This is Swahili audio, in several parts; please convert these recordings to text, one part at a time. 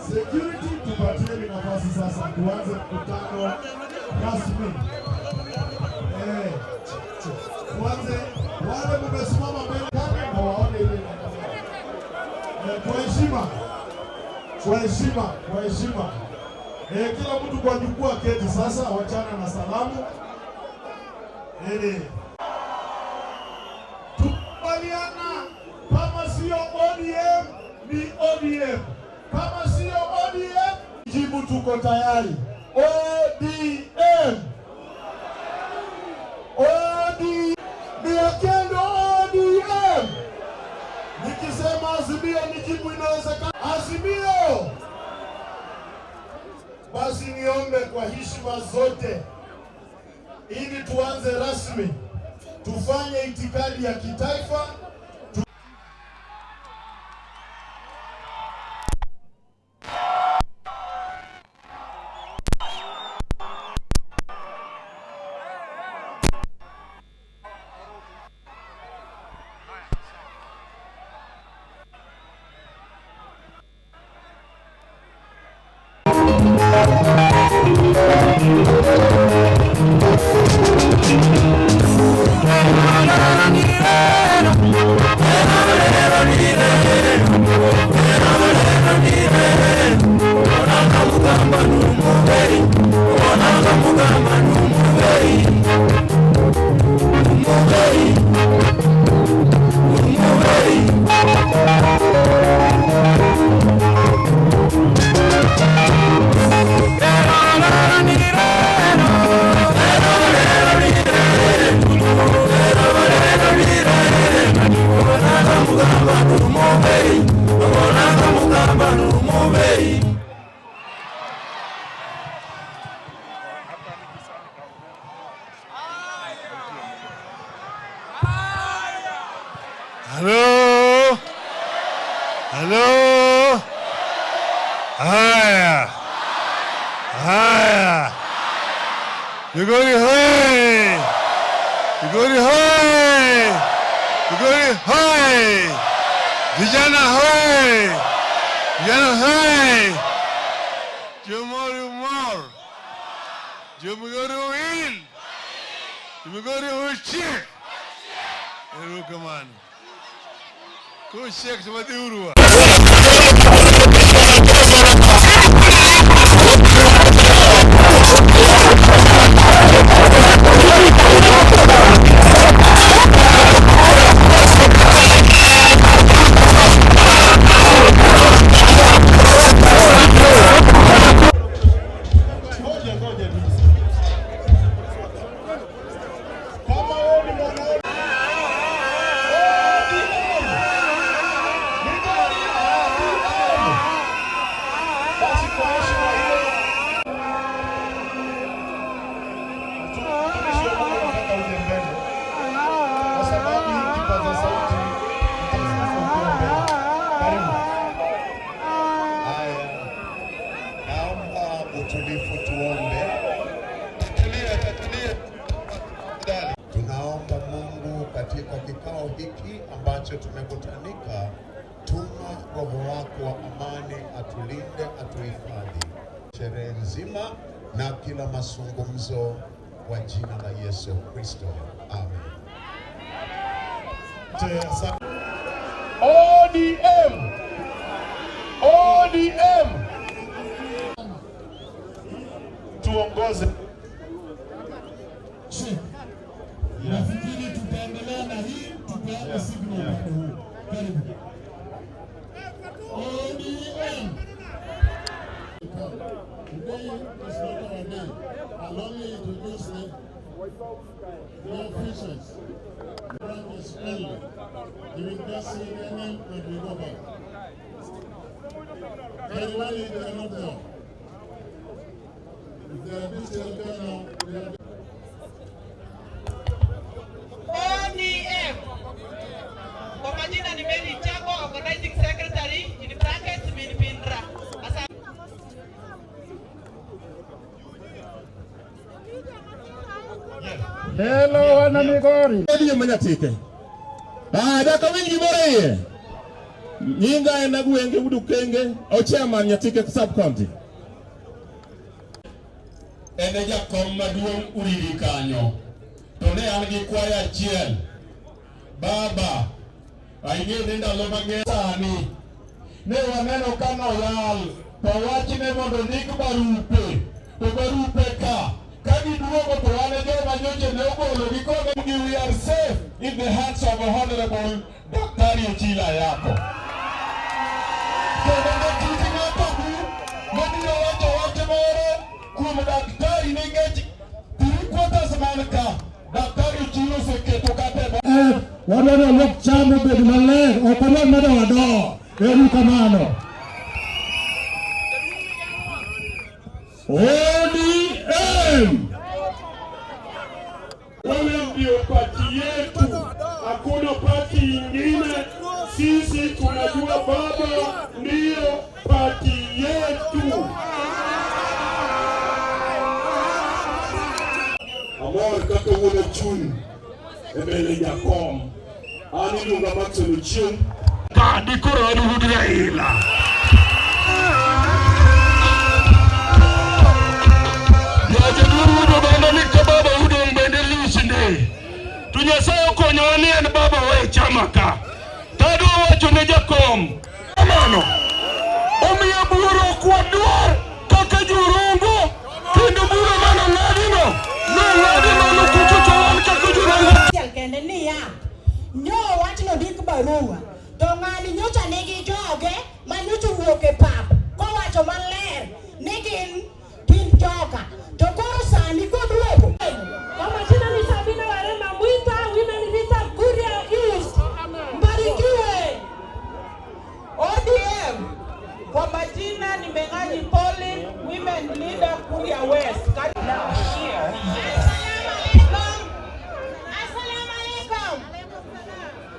Security tupatieni nafasi sasa tuanze mkutano rasmi. Tuanze wale mmesimama mbele kama na waone ile kwa heshima. Kila mtu kwa jukwaa keti sasa, wachana na salamu. Tukubaliana kama sio ODM ni ODM. Kama sio ODM, jibu tuko tayari. ODM. Miakendo ODM. Nikisema Azimio ni jibu inawezekana. Azimio. Basi niombe kwa heshima zote, ili tuanze rasmi, tufanye itikadi ya kitaifa. Hello. Haya. Migori hai. Vijana hai. Jomori umar. Jomigori uil. Jomigori uichik. Erukamani. Kushek sabati urua. Tunaomba Mungu katika kikao hiki ambacho tumekutanika, tuma Roho wako wa amani atulinde, atuhifadhi sherehe nzima na kila mazungumzo kwa jina la Yesu Kristo. Amen. ODM. ODM. Tuongoze. Nafikiri tutaendelea na hii, tupeane signal upande huu. Karibu. ODM. Today is not our day. I'll only introduce the officials. The rank is early. You will just see their name when we go back. Very well, if they are not there. If they are still there now, they are ODM. Kwa majina ni Mary Chako, Organizing Secretary, in brackets, Minipindra. Hello, wana Migori. Ndiye manyatike. Daka wingi bore. Nyinga ena gwenge udukenge o chairman nyatike sub county. Ene jakom maduong uriri kanyo. To ne an gi kwaya achiel. Baba aige denda lo mang'eny ne waneno kano yal to wachne mondo ndik barupe. To barupe ka giduogo to wane joma nyoche ne ogolo gikone gi we are safe in the hands of a honorable Daktari Ochila Yako. Kendo netiti ng'ato mabiro wacho wach moro kuom daktari nikech 3/4 man ka Daktari Ochila oseketo kate wadwaro lok chamo bed maler ok wadwar medo wado. Eru kamano. ODM. Wewe ndio pati yetu, hakuna pati ingine. Sisi tunajua baba ndio pati yetu. Amor kaka wole chuni ebele jakom ani lunga maksulu chun ka dikoro adu Raila. Tunyasayo konyo wanien baba we chamaka. Tadu wacho ne jakom. Amano. Omiya buro kwa duar kaka jurungu. Kendo buro mano ng'adino. No ng'adino no kuchucho wan kaka jurungu. Kende niya. Nyo wachno dik barua. To ng'ani nyocha nigi joge manyocha wuok e pap. Kowacho maler ni gin joka. To koro sani koduogo. Kama jina ni Sabina Warema Mwita, women Rita Kuria East. Mbarikiwe. ODM. Kwa majina ni Mengaji Pauline, women leader Kuria West. Assalamu alaikum.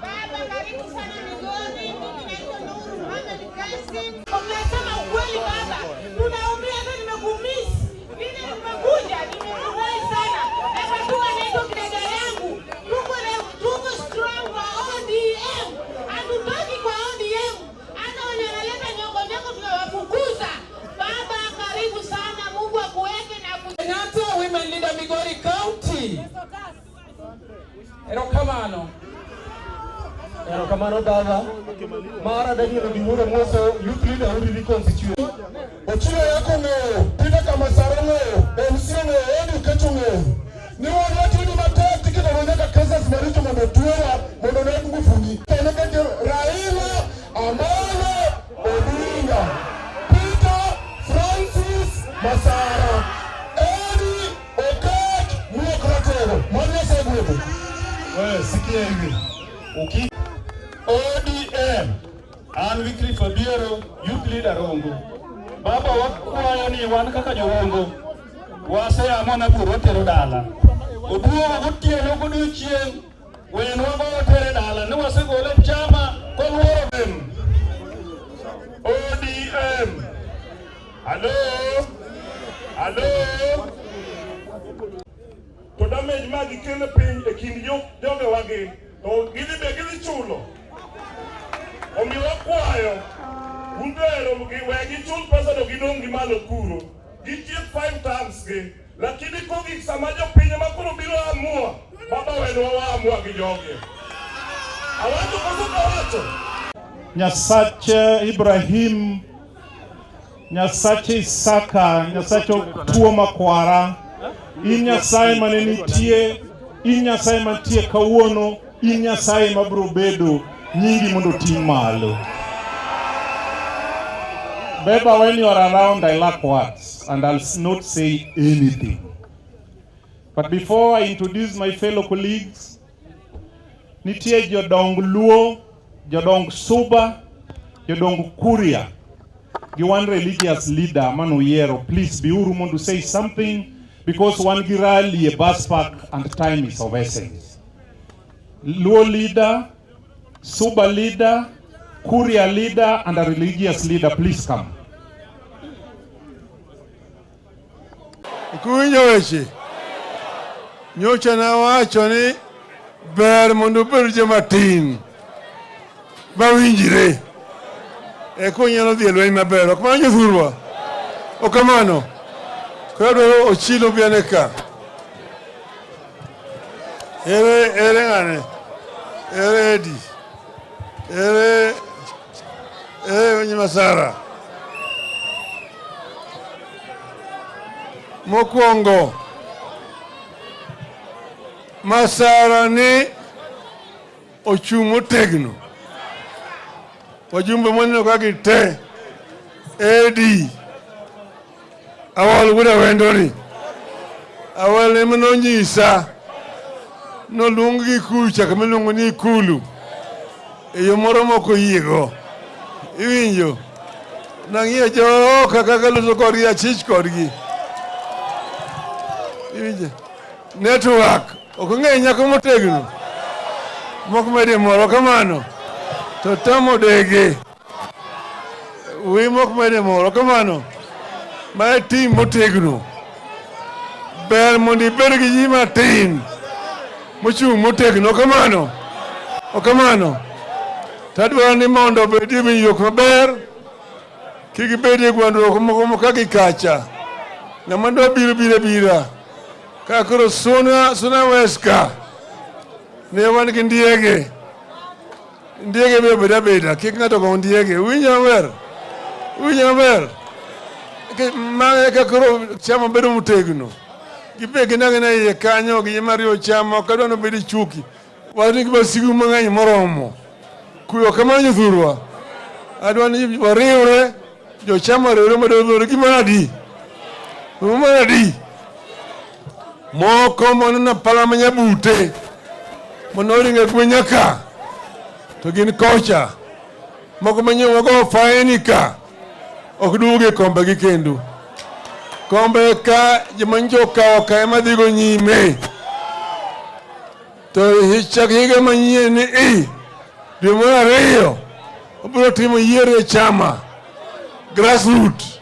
Baba karibu sana Migori. Mimi naitwa Nuru Muhammad Kasim. Unasema ukweli baba. Tunaumia hata nimekumisi. Mimi nimekuja, nimefurahi sana. Najua naitwa kidada yangu. Tuko strong kwa ODM. Hatutoki kwa ODM. Hata wenye wanaleta nyongo tunawafukuza. Baba karibu sana. Mungu akuweke na Nyanza, women leader Migori County. Erokamano. Erokamano baba. Mara dani ndio mmoja youth leader hudi constituency. Ochile yako ng'eyo, pita kama sarang'o, MC ng'eyo, kecho ng'eyo. Ni watu ni matatu kinaoneka kaza zimaricho mametua, mondo na ngufungi. Keneka Raila, Amana, Odinga, Peter, Francis, Masara, Eri, Okech, Mwokratero. Mwana segwetu. Wewe sikia hivi. ODM, an Wikri Fabiero, youth leader Rongo. Baba wakwayo ni wan kaka jorongo. Wase amona buro tero dala. Oduo gotieno godiochieng. Wenwa go tere dala ni wase gole chama kolworo dem. ODM. Hello. Hello. To damage magi kele piny e kind joge wagi. To gidhi chulo. Omi wakwayo. Undero wegi chul pesa do gidongi malo kuro. Gitiek 5 times ge. Lakini kogi sama jopinye makuro biro amua. Baba wenwa wa amua gi joge. Awatu kuzuka watu. Nyasache Ibrahim, Nyasache Isaka, Nyasache tuo makwara, Nyasaye manenitie, Nyasaye mantie kawuono, Nyasaye mabro bedo nyingi mondo ting' malo. Beba, when you are around, I lack words and I'll not say anything. But before I introduce my fellow colleagues, nitie jodong Luo, jodong Suba, jodong Kuria, gi one religious leader manu yero. Please be urumo to say something because one girali a bus park and time is of essence. Luo leader, Suba leader, Kuria leader and a religious leader, please come. Kunyowechi nyocha na wacho ni ber mondo bedo jamatin bawinjire kunyalo dhi lweny maber. Ok mano jothurwa, ok kamano. Koro ochilo biane ka. Ere ng'ane? Ere Edi? Ere Masara? Mokwongo, Masara ni ochung' motegno. Wajumbe mwaneno kagi te. Edi awal wuda wendoni. Awal emano nyisa noluongi kucha kama iluongo ni Ikulu. Eyo moro moko yiego. Iwinjo? Nang'iyo joka kaka loso kodgi achich kodgi. Iwinjo? Network. Ok ng'e nyako motegno. Moko mede moro kamano. To tamo dege. Wi moko mede moro kamano. Ma tim motegno. Ber mondo ibed gi ji matin mochung' motegno. Kamano. Kamano. Tadwaro ni mondo obedi winjruok maber. Kik ibedie gwandruok moko kaka kacha. Ng'ama dwa bira. Ka koro Suna Weska. Ne wan gi ndiege. Ndiege be beda. Kik ng'ato go ndiege. Winjo maber. Mae ka koro chama bedo motegno. Gibe gina iye kanyo gi mario chama kadwa no bedi chuki. Wani giba sigu mang'eny moromo. Kuyo kamano jothurwa. Adwa ni wariwre jo chama riwre madodhore gimanadi. Moko mono na pala manyabute. Monoringa gwenyaka. To gin kocha. Moko manyo go faini ka. Ok duoge kombe gi kendo. Kombe ka jamanjo ka ema dhigo nyime. To higa manyien ni dwe mar ariyo obiro timo yiero e chama grassroots.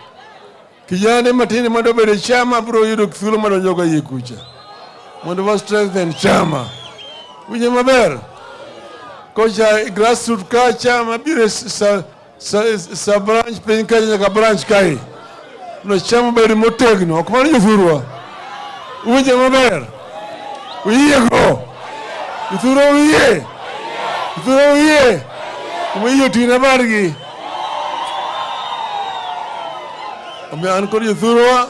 Kijana matini mondo bedo chama biro yudo thuolo madonjo ga yie kucha. Mondo wa strengthen chama. Winjo maber. Kocha grassroots ka chama biro sa branch piny ka nyaka branch kai. No chama bedo motegno. Ok mano jothurwa. Winjo maber. Uyiego. Jothurwa uyiye. Umiyo tina bargi. Omiyo an kod jothurwa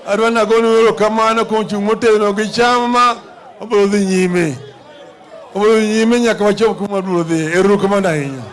adwa nagonu erokamano kuom chung' motegno gi chama obiro dhi nyime nyaka wachop kuma biro dhi. Erokamano ahinya.